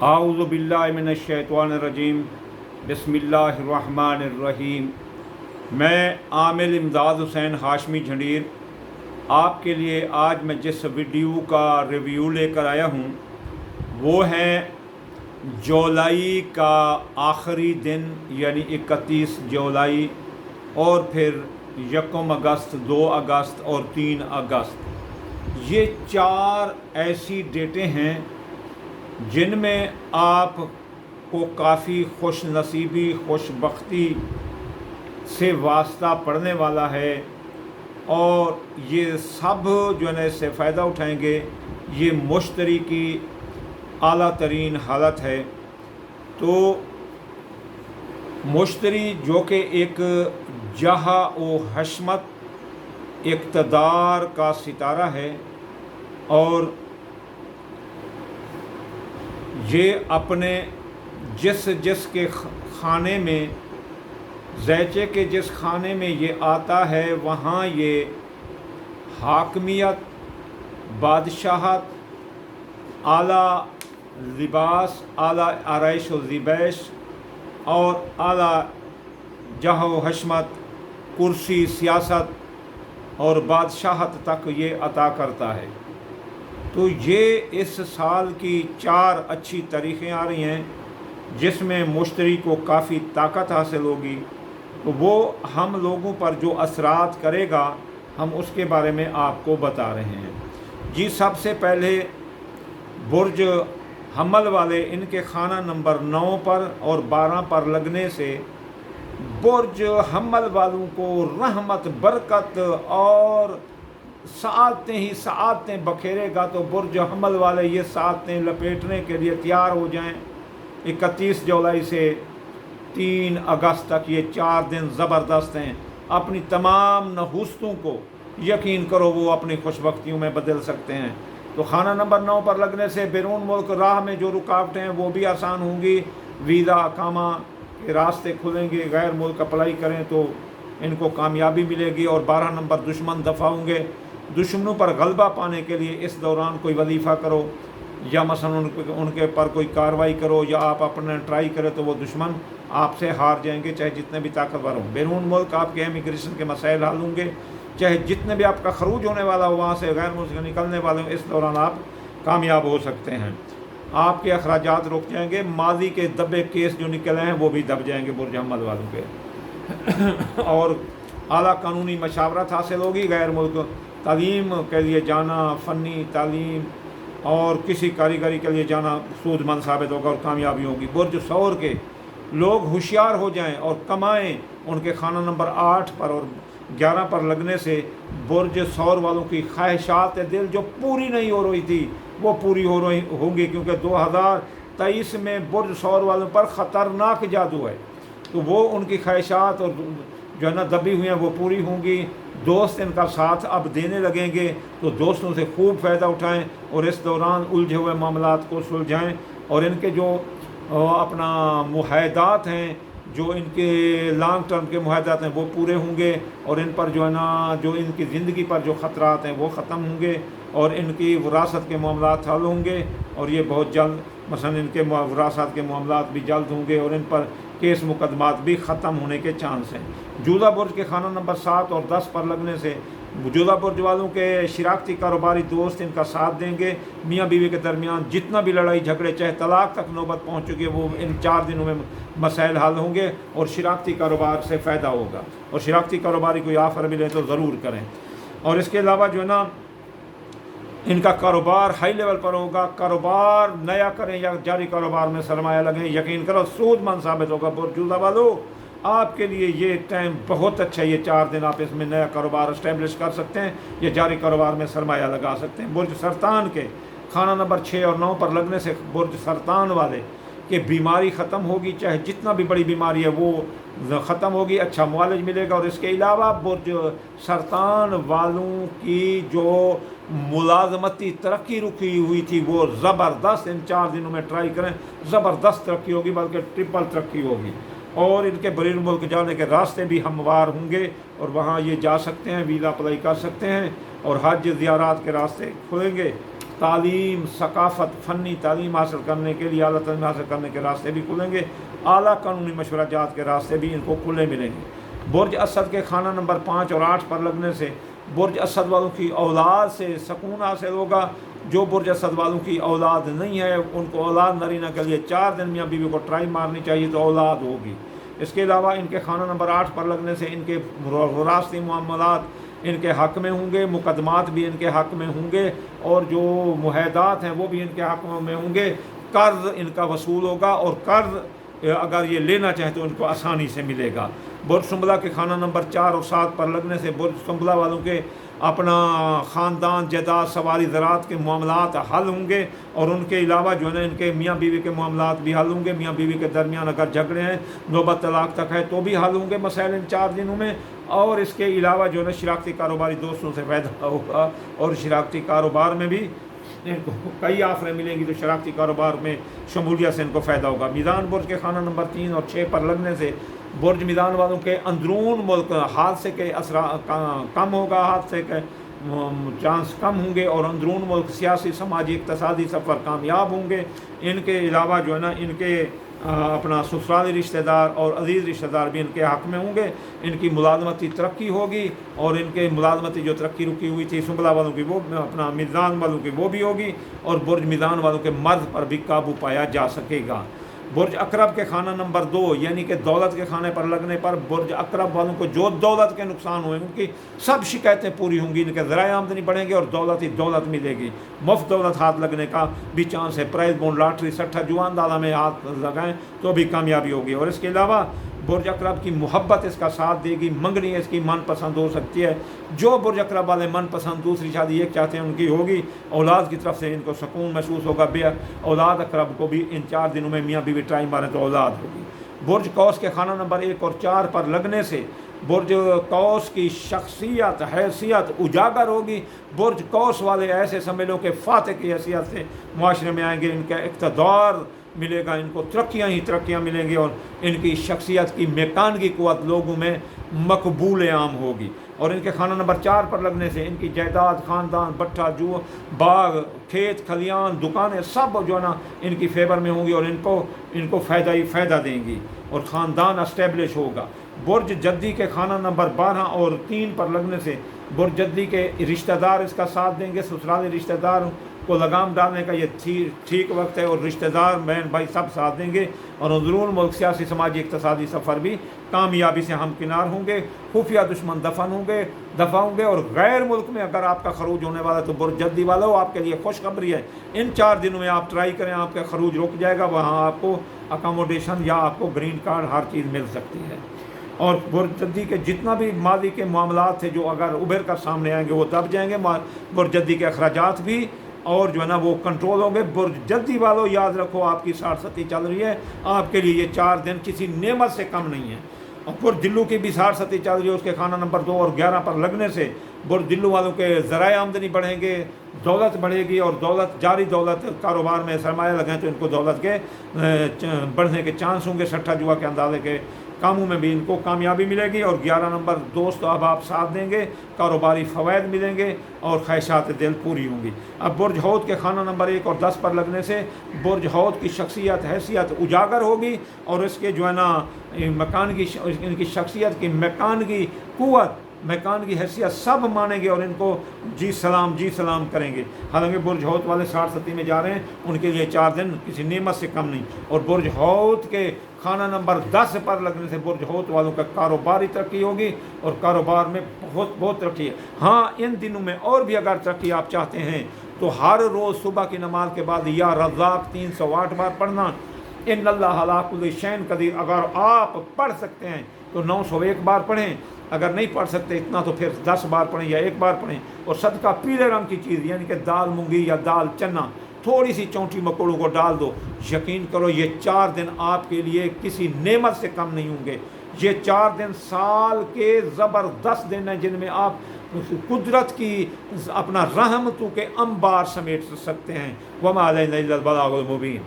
आऊज़ु बिल्लाहि मिनश्शैतानिर्रजीम बिस्मिल्लाहिर्रहमानिर्रहीम। मैं आमिर इमदाद हुसैन हाशमी झंडीर आपके लिए आज मैं जिस वीडियो का रिव्यू लेकर आया हूँ वो है जुलाई का आखिरी दिन यानी 31 जुलाई और फिर 1 अगस्त, 2 अगस्त और 3 अगस्त। ये 4 ऐसी डेटें हैं जिनमें आपको काफ़ी खुश नसीबी खुशबख्ती से वास्ता पड़ने वाला है और ये सब जो है इससे फ़ायदा उठाएंगे। ये मुश्तरी की आला तरीन हालत है। तो मुश्तरी जो कि एक जहाँ व हशमत इक़्तिदार का सितारा है और ये अपने जिस के खाने में ज़ैचे के जिस खाने में ये आता है वहाँ ये हाकमियत, बादशाहत, आला लिबास, आला आरइश व ज़िबैश और आला जहाँ व हशमत, कुर्सी, सियासत और बादशाहत तक ये अता करता है। तो ये इस साल की 4 अच्छी तारीख़ें आ रही हैं जिसमें मुश्तरी को काफ़ी ताकत हासिल होगी। तो वो हम लोगों पर जो असरात करेगा हम उसके बारे में आपको बता रहे हैं। जी, सबसे पहले बुर्ज हमल वाले, इनके खाना नंबर 9 पर और 12 पर लगने से बुर्ज हमल वालों को रहमत, बरकत और सआदतें ही सआदतें बखेरेगा। तो बुर्ज हमल वाले ये सआदतें लपेटने के लिए तैयार हो जाएं। 31 जुलाई से 3 अगस्त तक ये 4 दिन ज़बरदस्त हैं। अपनी तमाम नहूस्तों को यकीन करो वो अपनी खुशबख्तियों में बदल सकते हैं। तो खाना नंबर 9 पर लगने से बैरून मुल्क राह में जो रुकावटें हैं वो भी आसान होंगी। वीज़ा, अकामा के रास्ते खुलेंगे। गैर मुल्क अप्लाई करें तो इनको कामयाबी मिलेगी। और 12 नंबर दुश्मन दफ़ा होंगे। दुश्मनों पर गलबा पाने के लिए इस दौरान कोई वजीफ़ा करो या मसलन उनके पर कोई कार्रवाई करो या आप अपना ट्राई करें तो वो दुश्मन आपसे हार जाएंगे, चाहे जितने भी ताकतवर हों। बैरून मुल्क आपके इमिग्रेशन के मसाइल हल होंगे। चाहे जितने भी आपका खरूज होने वाला हो वहाँ से गैर मुल्क निकलने वाले हो, इस दौरान आप कामयाब हो सकते हैं। आपके अखराजात रुक जाएंगे। माजी के दबे केस जो निकले हैं वो भी दब जाएंगे बुर्ज हमल वालों के। और आला कानूनी मशावरत हासिल होगी। गैर मुल्क तालीम के लिए जाना, फ़नी तालीम और किसी कारीगरी के लिए जाना सूदमंद साबित होगा और कामयाबी होगी। बुर्ज सौर के लोग होशियार हो जाएं और कमाएं। उनके खाना नंबर 8 पर और 11 पर लगने से बुर्ज सौर वालों की ख्वाहिशात दिल जो पूरी नहीं हो रही थी वो पूरी हो रही होंगी, क्योंकि 2023 में बुर्ज सौर वालों पर ख़तरनाक जादू है। तो वो उनकी ख्वाहिशात और जो है ना दबी हुई हैं वो पूरी होंगी। दोस्त इनका साथ अब देने लगेंगे। तो दोस्तों से खूब फ़ायदा उठाएं और इस दौरान उलझे हुए मामलात को सुलझाएं। और इनके जो अपना मुआहदात हैं, जो इनके लॉन्ग टर्म के मुआहदात हैं वो पूरे होंगे। और इन पर जो है ना जो इनकी ज़िंदगी पर जो ख़तरात हैं वो ख़त्म होंगे और इनकी विरासत के मामलात हल होंगे। और ये बहुत जल्द मसलन इनके विरासत के मामलात भी जल्द होंगे और इन पर केस मुकदमात भी ख़त्म होने के चांस हैं। जूदा बुर्ज के खाना नंबर 7 और 10 पर लगने से जूदा बुर्ज वालों के शिराकती कारोबारी दोस्त इनका साथ देंगे। मियाँ बीवी के दरमियान जितना भी लड़ाई झगड़े चाहे तलाक तक नौबत पहुँच चुकी है वो इन 4 दिनों में मसाइल हल होंगे और शिराकती कारोबार से फ़ायदा होगा। और शिराकती कारोबारी कोई ऑफ़र मिले तो ज़रूर करें। और इसके अलावा जो है ना इनका कारोबार हाई लेवल पर होगा। कारोबार नया करें या जारी कारोबार में सरमाया लगें, यकीन करो सूदमंद साबित होगा। बुर्जुदा वालों आपके लिए ये टाइम बहुत अच्छा है। ये 4 दिन आप इसमें नया कारोबार इस्टेब्लिश कर सकते हैं या जारी कारोबार में सरमाया लगा सकते हैं। बुर्ज सरतान के खाना नंबर 6 और 9 पर लगने से बुर्ज सरतान वाले कि बीमारी ख़त्म होगी, चाहे जितना भी बड़ी बीमारी है वो ख़त्म होगी, अच्छा मुआलज मिलेगा। और इसके अलावा बुर्ज सरतान वालों की जो मुलाजमती तरक्की रुकी हुई थी वो ज़बरदस्त इन 4 दिनों में ट्राई करें, ज़बरदस्त तरक्की होगी, बल्कि ट्रिपल तरक्की होगी। और इनके बैरून मुल्क जाने के रास्ते भी हमवार होंगे और वहाँ ये जा सकते हैं, वीज़ा अप्लाई कर सकते हैं और हज ज़ियारात के रास्ते खुलेंगे। तालीम, सकाफ़त, फ़नी तालीम हासिल करने के लिए, आला तालीम हासिल करने के रास्ते भी खुलेंगे, आला कानूनी मशवरा जात के रास्ते भी इनको खुले मिलेंगे। बुर्ज असद के खाना नंबर 5 और 8 पर लगने से बुर्ज असद वालों की औलाद से सुकून हासिल होगा। जो बुर्ज असद वालों की औलाद नहीं है उनको औलाद नरीना के लिए 4 दिन मियाँ बीवी को ट्राई मारनी चाहिए तो औलाद होगी। इसके अलावा इनके खाना नंबर 8 पर लगने से इनके वरासती मामलात इनके हक़ में होंगे, मुकदमात भी इनके हक़ में होंगे और जो मुहदात हैं वो भी इनके हक़ में होंगे। कर्ज़ इनका वसूल होगा और कर्ज़ अगर ये लेना चाहें तो इनको आसानी से मिलेगा। बुर्ज सुंबला के खाना नंबर 4 और 7 पर लगने से बुर्ज सुंबला वालों के अपना ख़ानदान, जायदाद, सवारी, ज़राअत के मामलात हल होंगे और उनके अलावा जो है ना इनके मियाँ बीवी के मामलात भी हल होंगे। मियाँ बीवी के दरमियान अगर झगड़े हैं, नौबत तलाक तक है तो भी हल होंगे मसाइल इन 4 दिनों में। और इसके अलावा जो है ना शराकती कारोबारी दोस्तों से फ़ायदा होगा और शराकती कारोबार में भी इनको कई आफरें मिलेंगी तो शराकती कारोबार में शमूलियत से इनको फ़ायदा होगा। मीज़ान बुर्ज के खाना नंबर 3 और 6 पर लगने से बुर्ज मीज़ान वालों के अंदरून मुल्क हादसे के असरा कम होगा, हादसे के चांस कम होंगे और अंदरून मुल्क सियासी, समाजी, इक़्तिसादी सफ़र कामयाब होंगे। इनके अलावा जो है ना इनके अपना ससुराली रिश्तेदार और अजीज़ रिश्तेदार भी इनके हक़ में होंगे। इनकी मुलाजमती तरक्की होगी और इनके मुलाजमती जो तरक्की रुकी हुई थी सुंबला वालों की वो अपना मीज़ान वालों की वो भी होगी और बुर्ज मीज़ान वालों के मर्द पर भी काबू पाया जा सकेगा। बुर्ज अकरब के खाना नंबर 2 यानी कि दौलत के खाने पर लगने पर बुर्ज अकरब वालों को जो दौलत के नुकसान हुए उनकी सब शिकायतें पूरी होंगी। इनके ज़राए आमदनी बढ़ेंगे और दौलत ही दौलत मिलेगी। मुफ्त दौलत हाथ लगने का भी चांस है। प्राइज बॉन्ड, लॉटरी, सट्टा, जुआन दाला में हाथ लगाएं तो भी कामयाबी होगी। और इसके अलावा बुर्ज अकरब की मोहब्बत इसका साथ देगी। मंगनी इसकी मनपसंद हो सकती है। जो बुर्ज अकरब वाले मनपसंद दूसरी शादी एक चाहते हैं उनकी होगी। औलाद की तरफ से इनको सुकून महसूस होगा। बे औलाद अकरब को भी इन 4 दिनों में मियाँ बीवी ट्राई मारें तो औलाद होगी। बुर्ज कौस के खाना नंबर 1 और 4 पर लगने से बुर्ज कौस की शख्सियत, हैसियत उजागर होगी। बुर्ज कौस वाले ऐसे समझ लो कि फातह की हैसियत से माशरे में आएंगे। इनका इक़्तिदार मिलेगा, इनको तरक्कियाँ ही तरक्कियाँ मिलेंगी और इनकी शख्सियत की मेकानगी क़ुव्वत लोगों में मकबूल आम होगी। और इनके खाना नंबर 4 पर लगने से इनकी जायदाद, ख़ानदान, भट्ठा, जू, बाग, खेत खलियान, दुकानें सब जो है ना इनकी फेवर में होंगी और इनको फ़ायदा ही फ़ायदा देंगी और ख़ानदान इस्टेब्लिश होगा। बुर्ज जद्दी के खाना नंबर 12 और 3 पर लगने से बुर्ज जद्दी के रिश्तेदार इसका साथ देंगे। ससुराली रिश्तेदार को लगाम डालने का ये ठीक वक्त है और रिश्तेदार, बहन भाई सब साथ देंगे और अंदरून मुल्क सियासी, समाजी, इक़्तिसादी सफ़र भी कामयाबी से हमकिनार होंगे। खुफिया दुश्मन दफ़ा होंगे और गैर मुल्क में अगर आपका खरूज होने वाला तो बुर्ज जद्दी वालों आपके लिए खुशखबरी है। इन 4 दिनों में आप ट्राई करें, आपका खरूज रुक जाएगा। वहाँ आपको अकोमोडेशन या आपको ग्रीन कार्ड हर चीज़ मिल सकती है। और बुर्ज जद्दी के जितना भी मादी के मामलात थे जो अगर उभर कर सामने आएंगे वो दब जाएंगे। बुर्ज जद्दी के अखराजात भी और जो है ना वो कंट्रोल होंगे। बुर्ज जद्दी वालों याद रखो आपकी 60-70 चल रही है, आपके लिए ये 4 दिन किसी नेमत से कम नहीं है। और बुर्ज दिल्लू की भी 60-70 चल रही है, उसके खाना नंबर 2 और 11 पर लगने से बुर्ज दिल्लू वालों के ज़राए आमदनी बढ़ेंगे, दौलत बढ़ेगी और दौलत जारी दौलत कारोबार में सरमाया लगाएं तो इनको दौलत के बढ़ने के चांस होंगे। सट्टा जुआ के अंदाजे के कामों में भी इनको कामयाबी मिलेगी। और 11 नंबर दोस्त अब साथ देंगे, कारोबारी फ़वायद मिलेंगे और ख्वाहिशात दिल पूरी होंगी। अब बुर्ज हौद के खाना नंबर 1 और 10 पर लगने से बुर्ज हौद की शख्सियत, हैसियत उजागर होगी और इसके जो है ना इनकी शख्सियत की मेकानगी क़ुव्वत, मेकानगी हैसियत सब मानेंगे और इनको जी सलाम करेंगे। हालांकि बुर्ज हौद वाले 60-70 में जा रहे हैं, उनके लिए 4 दिन किसी नेमत से कम नहीं। और बुर्ज हौद के खाना नंबर 10 पर लगने से बुर्ज हौद वालों का कारोबारी तरक्की होगी और कारोबार में बहुत तरक्की है। हाँ, इन दिनों में और भी अगर तरक्की आप चाहते हैं तो हर रोज़ सुबह की नमाज के बाद या रज़ाक 308 बार पढ़ना, इन्नल्लाह अला कुल्लि शैइन क़दीर अगर आप पढ़ सकते हैं तो 901 बार पढ़ें। अगर नहीं पढ़ सकते इतना तो फिर 10 बार पढ़ें या 1 बार पढ़ें। और सदका पीले रंग की चीज़ यानी कि दाल मूंगी या दाल चना थोड़ी सी चौंटी मकोड़ों को डाल दो। यकीन करो ये 4 दिन आपके लिए किसी नेमत से कम नहीं होंगे। ये 4 दिन साल के ज़बरदस्त दिन हैं जिनमें आप कुदरत की अपना रहमतों के अंबार समेट सकते हैं। वमा अलैना इल्लल बलागुल मुबीन।